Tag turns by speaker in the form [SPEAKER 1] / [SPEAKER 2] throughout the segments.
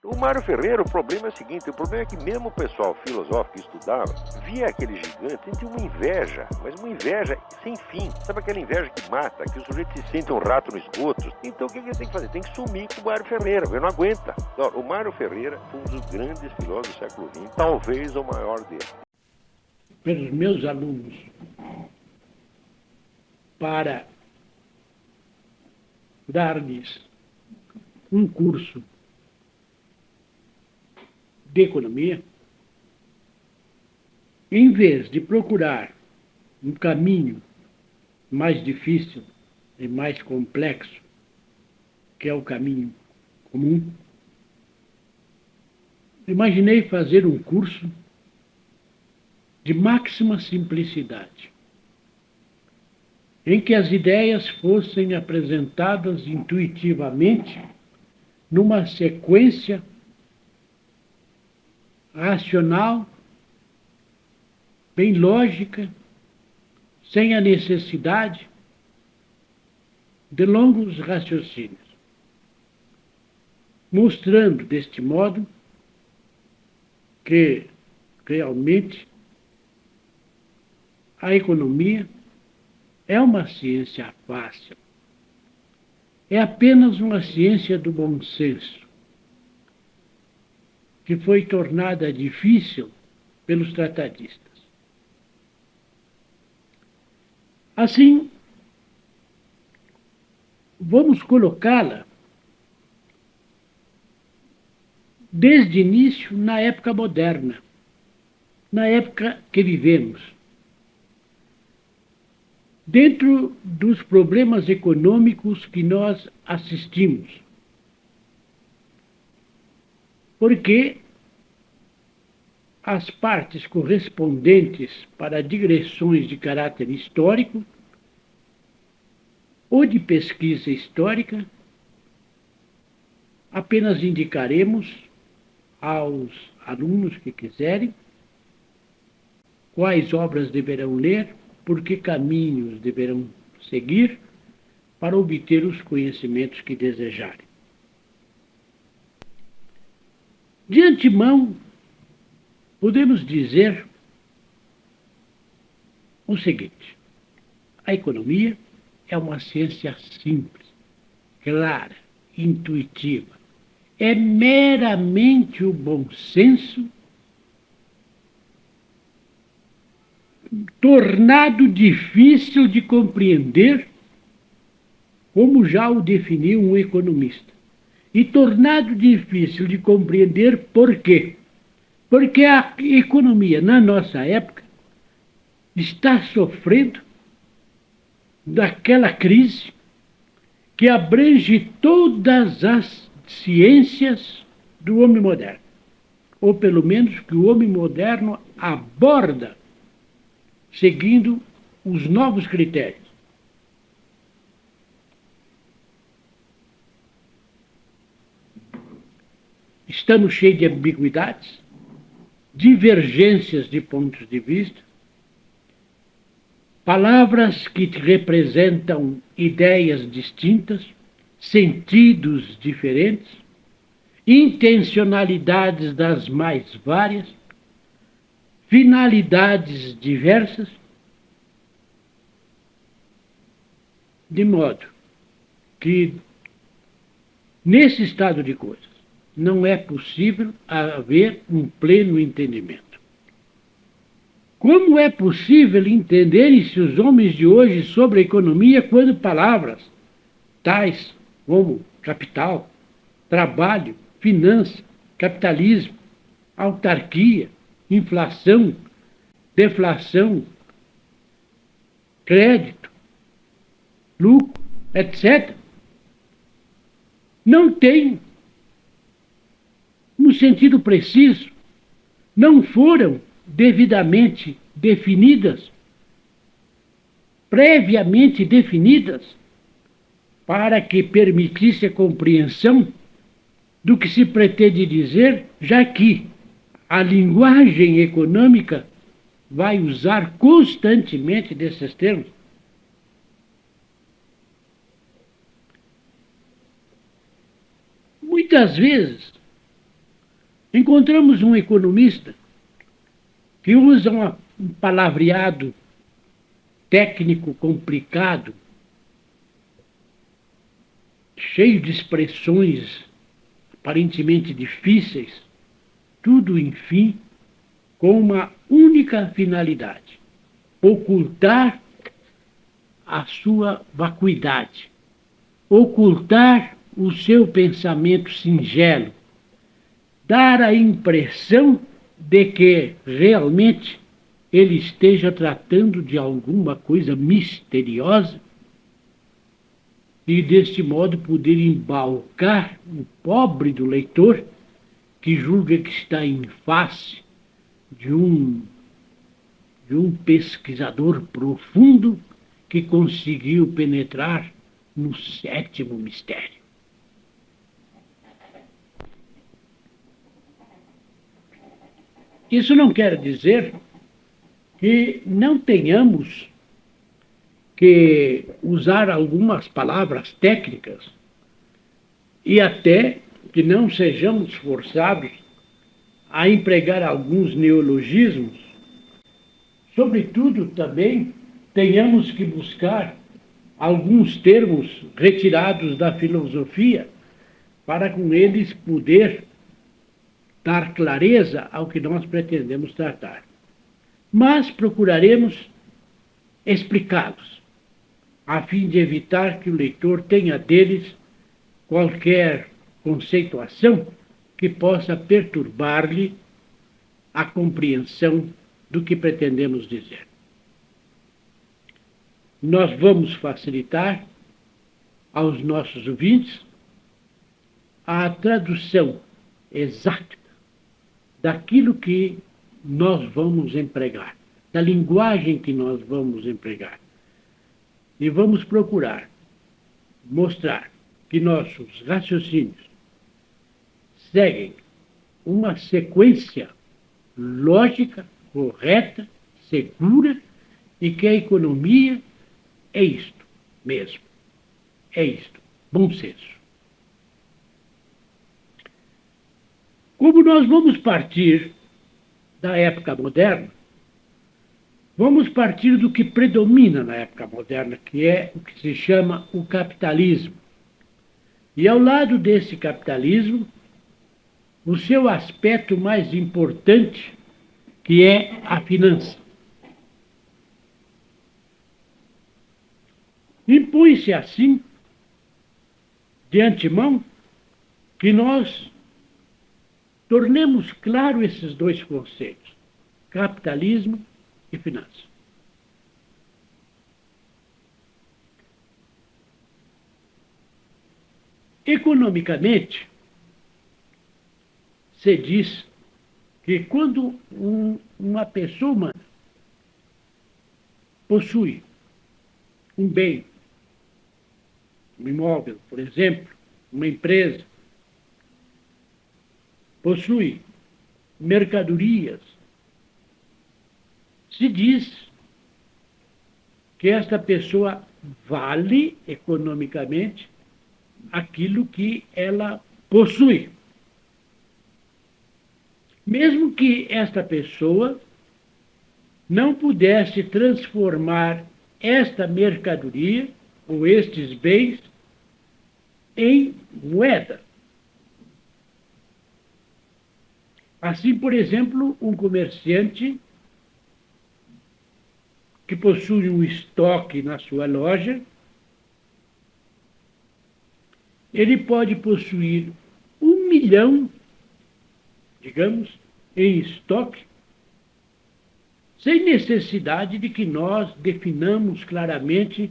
[SPEAKER 1] O Mário Ferreira, o problema é o seguinte, o problema é que mesmo o pessoal filosófico que estudava, via aquele gigante, sentia uma inveja, mas uma inveja sem fim. Sabe aquela inveja que mata, que o sujeito se sente um rato no esgoto? Então o que ele tem que fazer? Tem que sumir com o Mário Ferreira, ele não aguenta. Então, o Mário Ferreira foi um dos grandes filósofos do século XX, talvez o maior dele.
[SPEAKER 2] Pelos meus alunos, para dar-lhes um curso de economia, em vez de procurar um caminho mais difícil e mais complexo, que é o caminho comum, imaginei fazer um curso de máxima simplicidade, em que as ideias fossem apresentadas intuitivamente numa sequência racional, bem lógica, sem a necessidade de longos raciocínios, mostrando deste modo que realmente a economia é uma ciência fácil, é apenas uma ciência do bom senso, que foi tornada difícil pelos tratadistas. Assim, vamos colocá-la desde o início na época moderna, na época que vivemos. Dentro dos problemas econômicos que nós assistimos. Porque as partes correspondentes para digressões de caráter histórico ou de pesquisa histórica, apenas indicaremos aos alunos que quiserem quais obras deverão ler, por que caminhos deverão seguir para obter os conhecimentos que desejarem. De antemão, podemos dizer o seguinte: a economia é uma ciência simples, clara, intuitiva. É meramente o bom senso tornado difícil de compreender, como já o definiu um economista. E tornado difícil de compreender por quê? Porque a economia, na nossa época, está sofrendo daquela crise que abrange todas as ciências do homem moderno, ou pelo menos que o homem moderno aborda seguindo os novos critérios. Estamos cheios de ambiguidades, divergências de pontos de vista, palavras que representam ideias distintas, sentidos diferentes, intencionalidades das mais várias, finalidades diversas, de modo que, nesse estado de coisas, não é possível haver um pleno entendimento. Como é possível entenderem-se os homens de hoje sobre a economia quando palavras tais como capital, trabalho, finança, capitalismo, autarquia, inflação, deflação, crédito, lucro, etc., não têm, no sentido preciso, não foram devidamente definidas, previamente definidas, para que permitisse a compreensão do que se pretende dizer, já que a linguagem econômica vai usar constantemente desses termos. Muitas vezes, Encontramos um economista que usa um palavreado técnico complicado, cheio de expressões aparentemente difíceis, tudo, enfim, com uma única finalidade: ocultar a sua vacuidade, ocultar o seu pensamento singelo, dar a impressão de que realmente ele esteja tratando de alguma coisa misteriosa e, deste modo, poder embaucar o pobre do leitor que julga que está em face de um pesquisador profundo que conseguiu penetrar no sétimo mistério. Isso não quer dizer que não tenhamos que usar algumas palavras técnicas e até que não sejamos forçados a empregar alguns neologismos. Sobretudo, também tenhamos que buscar alguns termos retirados da filosofia para com eles poder dar clareza ao que nós pretendemos tratar. Mas procuraremos explicá-los, a fim de evitar que o leitor tenha deles qualquer conceituação que possa perturbar-lhe a compreensão do que pretendemos dizer. Nós vamos facilitar aos nossos ouvintes a tradução exata daquilo que nós vamos empregar, da linguagem que nós vamos empregar. E vamos procurar mostrar que nossos raciocínios seguem uma sequência lógica, correta, segura, e que a economia é isto mesmo. É isto. Bom senso. Como nós vamos partir da época moderna, vamos partir do que predomina na época moderna, que é o que se chama o capitalismo. E ao lado desse capitalismo, o seu aspecto mais importante, que é a finança. Impõe-se assim, de antemão, que nós tornemos claro esses dois conceitos: capitalismo e finança. Economicamente, se diz que quando uma pessoa humana possui um bem, um imóvel, por exemplo, uma empresa, possui mercadorias, se diz que esta pessoa vale economicamente aquilo que ela possui. Mesmo que esta pessoa não pudesse transformar esta mercadoria ou estes bens em moeda. Assim, por exemplo, um comerciante que possui um estoque na sua loja, ele pode possuir 1 milhão, digamos, em estoque, sem necessidade de que nós definamos claramente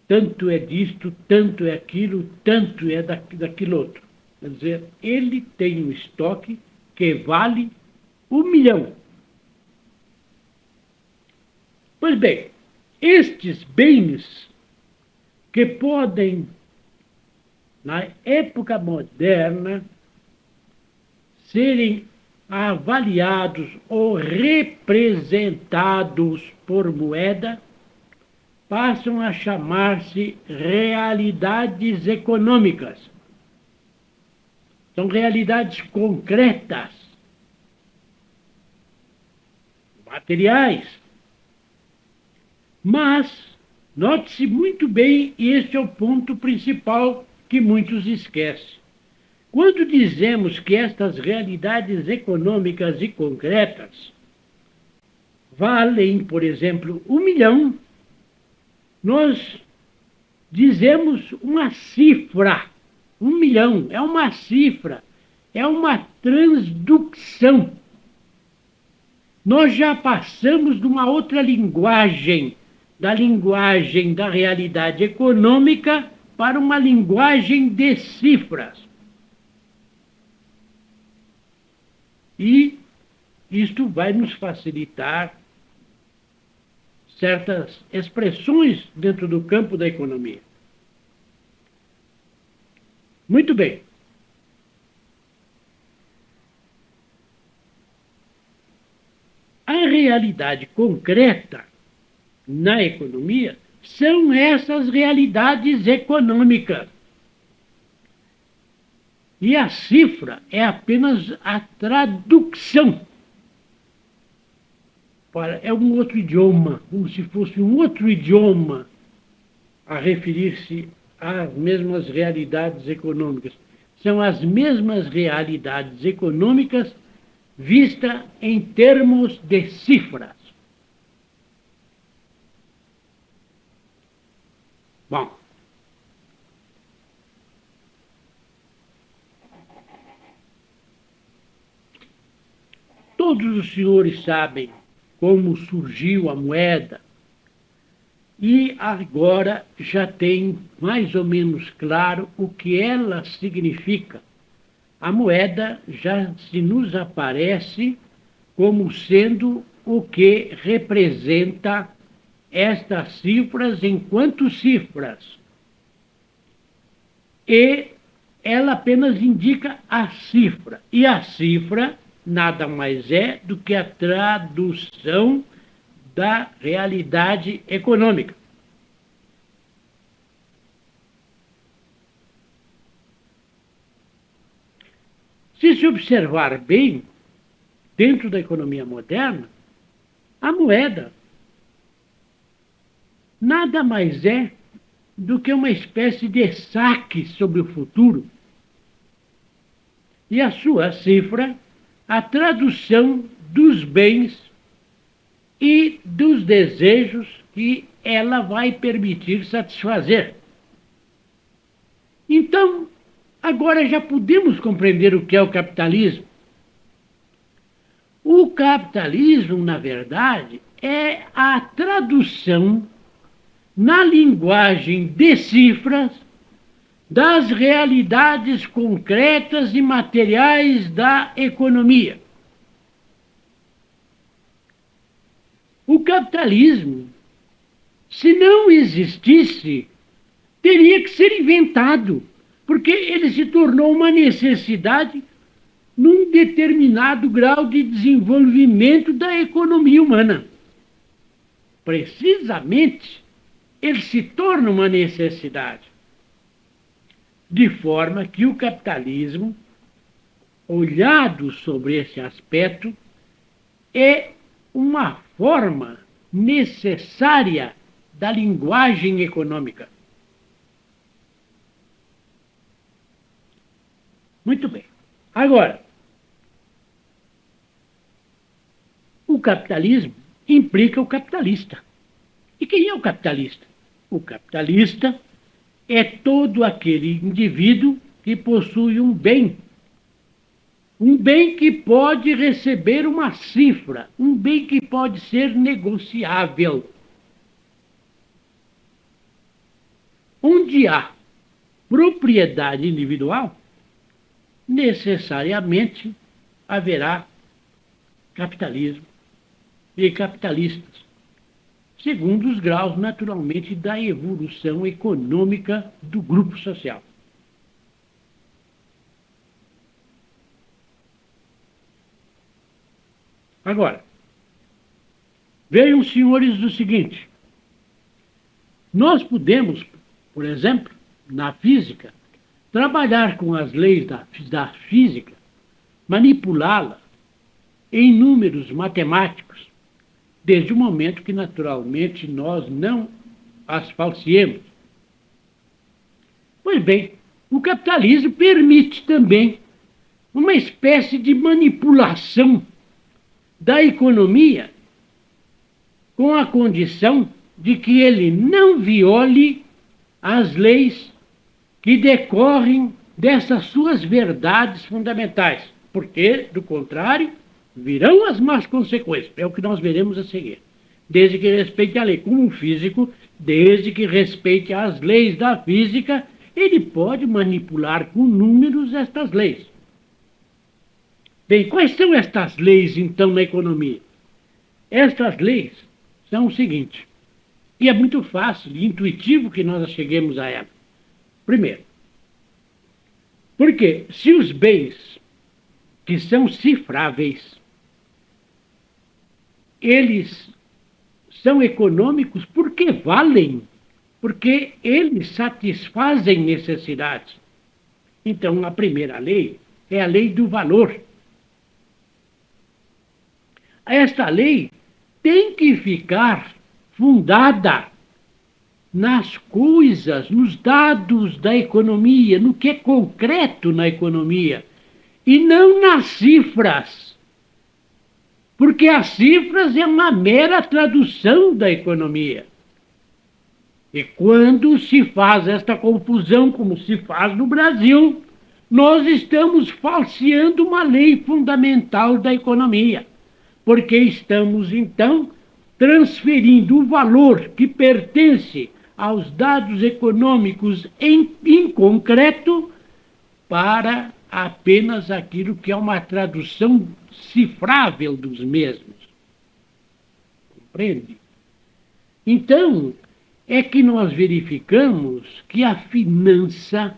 [SPEAKER 2] tanto é disto, tanto é aquilo, tanto é daquilo outro. Quer dizer, ele tem um estoque que vale 1 milhão. Pois bem, estes bens que podem, na época moderna, serem avaliados ou representados por moeda, passam a chamar-se realidades econômicas. São realidades concretas, materiais. Mas, note-se muito bem, e este é o ponto principal que muitos esquecem. Quando dizemos que estas realidades econômicas e concretas valem, por exemplo, 1 milhão, nós dizemos uma cifra. 1 milhão é uma cifra, é uma transdução. Nós já passamos de uma outra linguagem, da linguagem da realidade econômica para uma linguagem de cifras. E isto vai nos facilitar certas expressões dentro do campo da economia. Muito bem. A realidade concreta na economia são essas realidades econômicas. E a cifra é apenas a tradução. É um outro idioma, como se fosse um outro idioma a referir-se às mesmas realidades econômicas. São as mesmas realidades econômicas vistas em termos de cifras. Bom, todos os senhores sabem como surgiu a moeda e agora já tem mais ou menos claro o que ela significa. A moeda já se nos aparece como sendo o que representa estas cifras enquanto cifras. E ela apenas indica a cifra. E a cifra nada mais é do que a tradução da realidade econômica. Se observar bem, dentro da economia moderna, a moeda nada mais é do que uma espécie de saque sobre o futuro. E a sua cifra, a tradução dos bens e dos desejos que ela vai permitir satisfazer. Então, agora já podemos compreender o que é o capitalismo. O capitalismo, na verdade, é a tradução na linguagem de cifras das realidades concretas e materiais da economia. O capitalismo, se não existisse, teria que ser inventado, porque ele se tornou uma necessidade num determinado grau de desenvolvimento da economia humana. Precisamente, ele se torna uma necessidade. De forma que o capitalismo, olhado sobre esse aspecto, é uma forma necessária da linguagem econômica. Muito bem. Agora, o capitalismo implica o capitalista. E quem é o capitalista? O capitalista é todo aquele indivíduo que possui um bem que pode receber uma cifra, um bem que pode ser negociável. Onde há propriedade individual, necessariamente haverá capitalismo e capitalistas, segundo os graus, naturalmente, da evolução econômica do grupo social. Agora, vejam, senhores, o seguinte: nós podemos, por exemplo, na física, trabalhar com as leis da física, manipulá-la em números matemáticos, desde o momento que, naturalmente, nós não as falseemos. Pois bem, o capitalismo permite também uma espécie de manipulação da economia com a condição de que ele não viole as leis que decorrem dessas suas verdades fundamentais, porque, do contrário, virão as más consequências. É o que nós veremos a seguir. Desde que respeite a lei. Como um físico, desde que respeite as leis da física, ele pode manipular com números estas leis. Bem, quais são estas leis, então, na economia? Estas leis são o seguinte, e é muito fácil e intuitivo que nós cheguemos a ela. Primeiro, porque se os bens que são cifráveis, eles são econômicos porque valem, porque eles satisfazem necessidades. Então, a primeira lei é a lei do valor. Esta lei tem que ficar fundada nas coisas, nos dados da economia, no que é concreto na economia, e não nas cifras. Porque as cifras é uma mera tradução da economia. E quando se faz esta confusão, como se faz no Brasil, nós estamos falseando uma lei fundamental da economia. Porque estamos, então, transferindo o valor que pertence aos dados econômicos em concreto para apenas aquilo que é uma tradução cifrável dos mesmos. Compreende? Então, é que nós verificamos que a finança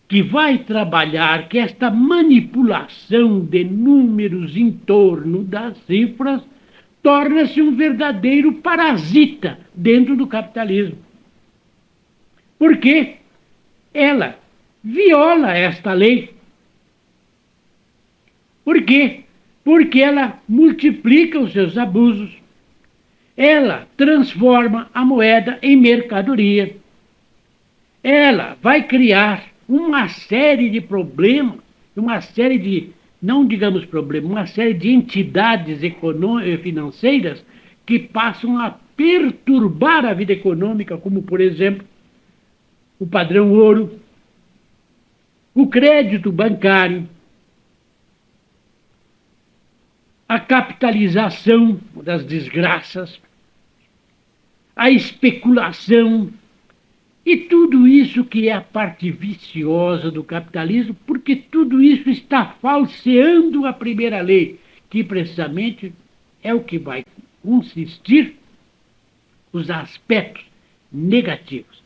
[SPEAKER 2] que vai trabalhar, que esta manipulação de números em torno das cifras, torna-se um verdadeiro parasita dentro do capitalismo. Porque ela viola esta lei. Por quê? Porque ela multiplica os seus abusos, ela transforma a moeda em mercadoria, ela vai criar uma série de problemas, uma série de, não digamos problemas, uma série de entidades financeiras que passam a perturbar a vida econômica, como, por exemplo, o padrão ouro, o crédito bancário, a capitalização das desgraças, a especulação e tudo isso que é a parte viciosa do capitalismo, porque tudo isso está falseando a primeira lei, que precisamente é o que vai consistir os aspectos negativos,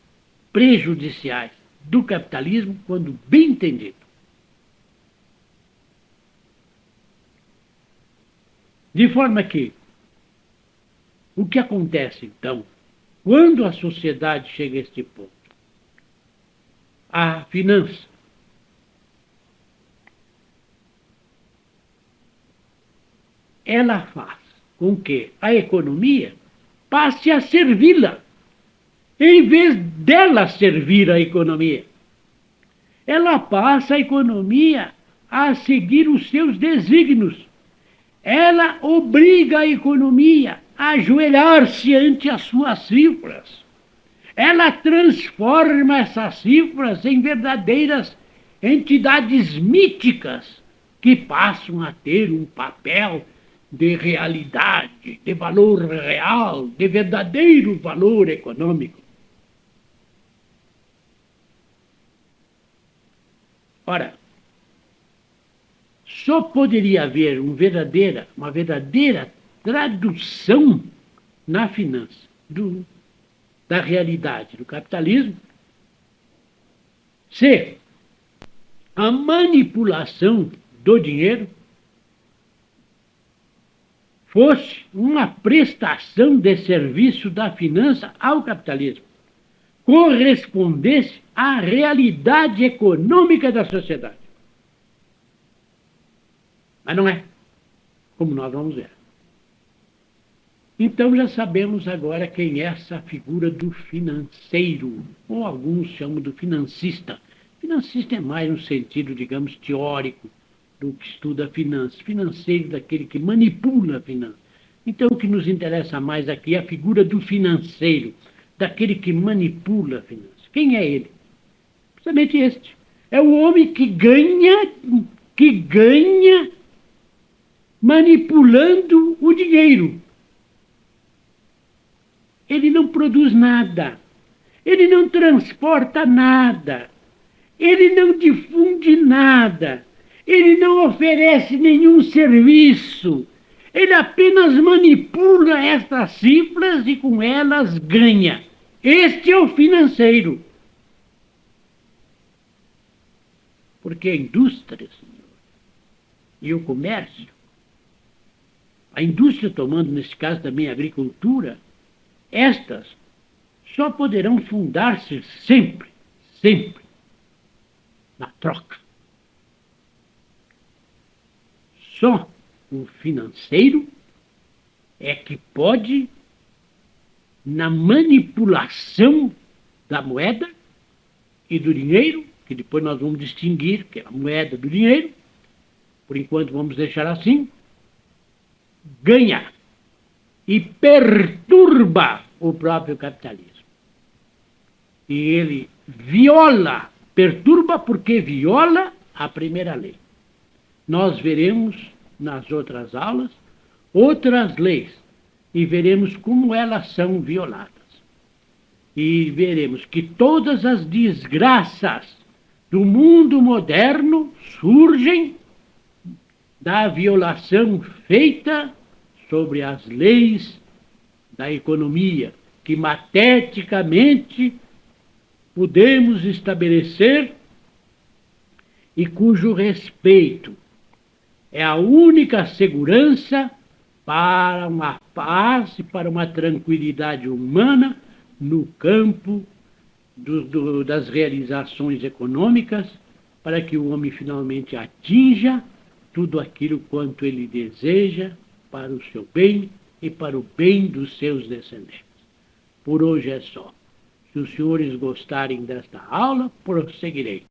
[SPEAKER 2] prejudiciais do capitalismo, quando bem entendido. De forma que, o que acontece, então, quando a sociedade chega a este ponto? A finança ela faz com que a economia passe a servi-la, em vez dela servir a economia. Ela passa a economia a seguir os seus desígnios. Ela obriga a economia a ajoelhar-se ante as suas cifras. Ela transforma essas cifras em verdadeiras entidades míticas que passam a ter um papel de realidade, de valor real, de verdadeiro valor econômico. Ora, só poderia haver uma verdadeira tradução na finança da realidade do capitalismo se a manipulação do dinheiro fosse uma prestação de serviço da finança ao capitalismo. correspondesse à realidade econômica da sociedade. Mas não é, como nós vamos ver. Então já sabemos agora quem é essa figura do financeiro, ou alguns chamam do financista. Financista é mais no sentido, digamos, teórico do que estuda finanças. Financeiro daquele que manipula a finança. Então o que nos interessa mais aqui é a figura do financeiro, daquele que manipula a finança. Quem é ele? Precisamente este. É o homem que ganha manipulando o dinheiro. Ele não produz nada, ele não transporta nada, ele não difunde nada, ele não oferece nenhum serviço, ele apenas manipula estas cifras e com elas ganha. Este é o financeiro. Porque a indústria, senhor, e o comércio, a indústria tomando, nesse caso também a agricultura, estas só poderão fundar-se sempre na troca. Só o financeiro é que pode, na manipulação da moeda e do dinheiro, que depois nós vamos distinguir, que é a moeda do dinheiro, por enquanto vamos deixar assim, ganha e perturba o próprio capitalismo. E ele perturba porque viola a primeira lei. Nós veremos nas outras aulas outras leis e veremos como elas são violadas. E veremos que todas as desgraças do mundo moderno surgem da violação feita sobre as leis da economia, que mateticamente podemos estabelecer e cujo respeito é a única segurança para uma paz e para uma tranquilidade humana no campo das realizações econômicas, para que o homem finalmente atinja tudo aquilo quanto ele deseja para o seu bem e para o bem dos seus descendentes. Por hoje é só. Se os senhores gostarem desta aula, prosseguirei.